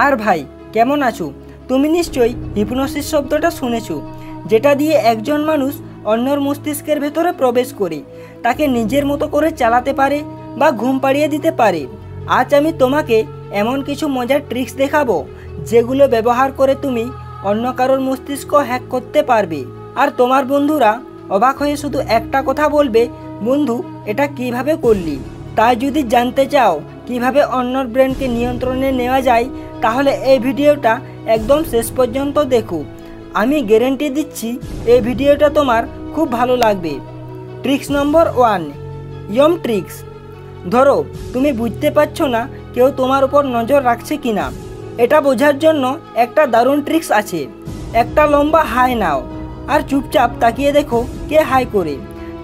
আর ভাই কেমন আছো? তুমি নিশ্চয়ই হিপনোসিস শব্দটা শুনেছো, যেটা দিয়ে একজন মানুষ অন্যর মস্তিষ্কের ভেতরে প্রবেশ করে তাকে নিজের মতো করে চালাতে পারে বা ঘুম পাড়িয়ে দিতে পারে। আজ আমি তোমাকে এমন কিছু মজার ট্রিক্স দেখাবো যেগুলো ব্যবহার করে তুমি অন্য কারোর মস্তিষ্ক হ্যাক করতে পারবে। আর তোমার বন্ধুরা অবাক হয়ে শুধু একটা কথা বলবে, বন্ধু এটা কিভাবে করলি? তাই যদি জানতে চাও কিভাবে অন্যর ব্রেনকে নিয়ন্ত্রণে নেওয়া যায়, তাহলে এই ভিডিওটা একদম শেষ পর্যন্ত দেখো। আমি গ্যারান্টি দিচ্ছি এই ভিডিওটা তোমার খুব ভালো লাগবে। ট্রিক্স নম্বর 1, ইয়ম ট্রিক্স। ধরো তুমি বুঝতে পারছো না কেউ তোমার উপর নজর রাখছে কিনা। এটা বোঝার জন্য একটা দারুণ ট্রিক্স আছে। একটা লম্বা হাই নাও আর চুপচাপ তাকিয়ে দেখো কে হাই করে।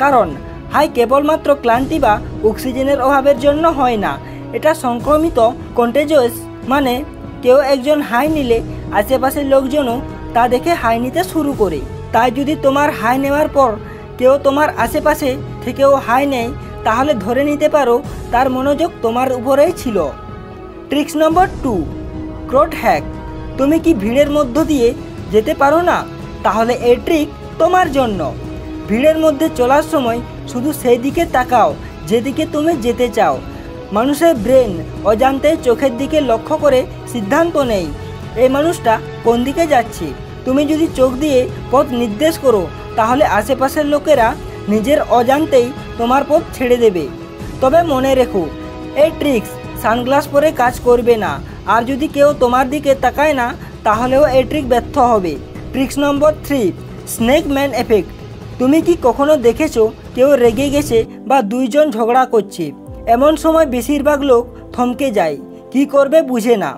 কারণ হাই কেবলমাত্র ক্লান্তি বা অক্সিজেনের অভাবের জন্য হয় না, এটা সংক্রমিত, কন্টেজিয়াস। মানে কেউ একজন হাই নিলে আশেপাশের লোকজনও তা দেখে হাই নিতে শুরু করে। তাই যদি তোমার হাই নেওয়ার পর কেউ তোমার আশেপাশে থেকেও হাই নেয়, তাহলে ধরে নিতে পারো তার মনোযোগ তোমার উপরেই ছিল। ট্রিক্স নম্বর 2, ক্রোট হ্যাক। তুমি কি ভিড়ের মধ্য দিয়ে যেতে পারো না? তাহলে এই ট্রিক তোমার জন্য। ভিড়ের মধ্যে চলার সময় শুধু সেই দিকে তাকাও যেদিকে তুমি যেতে চাও। মানুষের ব্রেন অজান্তে চোখের দিকে লক্ষ্য করে সিদ্ধান্ত নেয় এই মানুষটা কোন দিকে যাচ্ছে। তুমি যদি চোখ দিয়ে পথ নির্দেশ করো, তাহলে আশেপাশের লোকেরা নিজের অজান্তেই তোমার পথ ছেড়ে দেবে। তবে মনে রেখো, এই ট্রিক্স সানগ্লাস পরে কাজ করবে না। আর যদি কেউ তোমার দিকে তাকায় না, তাহলেও এই ট্রিক ব্যর্থ হবে। ট্রিক্স নম্বর 3, স্নেক ম্যান এফেক্ট। তুমি কি কখনো দেখেছো কেউ রেগে গেছে বা দুইজন ঝগড়া করছে? এমন সময় বেশিরভাগ লোক থমকে যায়, কি করবে বুঝে না।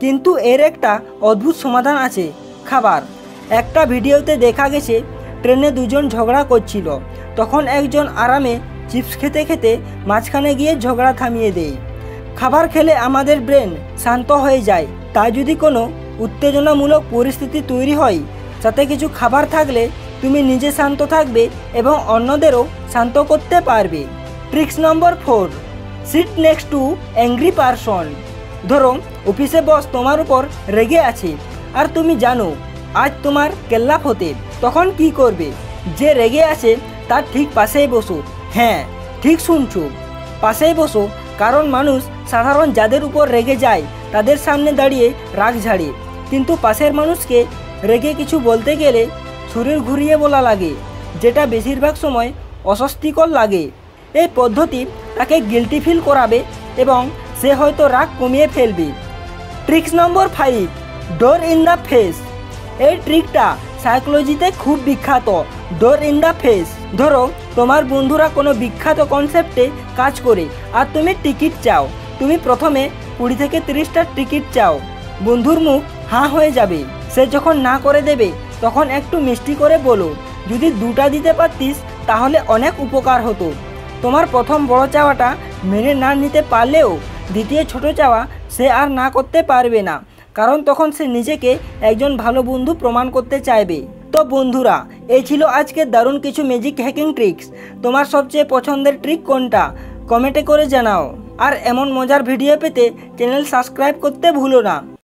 কিন্তু এর একটা অদ্ভুত সমাধান আছে, খাবার। একটা ভিডিওতে দেখা গেছে ট্রেনে দুজন ঝগড়া করছিল। তখন একজন আরামে চিপস খেতে খেতে মাঝখানে গিয়ে ঝগড়া থামিয়ে দেয়। খাবার খেলে আমাদের ব্রেন শান্ত হয়ে যায়। তাই যদি কোনো উত্তেজনামূলক পরিস্থিতি তৈরি হয়, সাথে কিছু খাবার থাকলে তুমি নিজে শান্ত থাকবে এবং অন্যদেরও শান্ত করতে পারবে। Tricks number 4, seat next to angry person. ধরো অফিসে বস তোমার উপর রেগে আছে আর তুমি জানো আজ তোমার কেল্লাপ হতে। তখন কি করবে? যে রেগে আছে তার ঠিক পাশেই বসো। হ্যাঁ, ঠিক শুনছো, পাশেই বসো। কারণ মানুষ সাধারণ যাদের উপর রেগে যায় তাদের সামনে দাঁড়িয়ে রাগ ঝাড়ে, কিন্তু পাশের মানুষকে রেগে কিছু বলতে গেলে শরীর ঘুরিয়ে বলা লাগে, যেটা বেশিরভাগ সময় অস্বস্তিকর লাগে। এই পদ্ধতি তাকে গিল্টি ফিল করাবে এবং সে হয়তো রাগ কমিয়ে ফেলবে। Tricks number 5, door in the face. এই ট্রিকটা সাইকোলজিতে খুব বিখ্যাত। ডোর ইন দ্য ফেস। ধরো তোমার বন্ধুরা কোনো বিখ্যাত কনসেপ্টে কাজ করে আর তুমি টিকিট চাও। তুমি প্রথমে 20 থেকে 30টা টিকিট চাও। বন্ধুর মুখ হাঁ হয়ে যাবে। সে যখন না করে দেবে, তখন একটু মিষ্টি করে বলো, যদি 2টা দিতে পারতিস তাহলে অনেক উপকার হতো। তোমার প্রথম বড় চাওয়াটা মেনে না নিতে পারলেও দ্বিতীয় ছোট চাওয়া সে আর না করতে পারবে না, কারণ তখন সে নিজেকে একজন ভালো বন্ধু প্রমাণ করতে চাইবে। তো বন্ধুরা, এই ছিল আজকের দারুণ কিছু ম্যাজিক হ্যাকিং ট্রিক্স। তোমার সবচেয়ে পছন্দের ট্রিক কোনটা কমেন্টে করে জানাও। আর এমন মজার ভিডিও পেতে চ্যানেল সাবস্ক্রাইব করতে ভুলো না।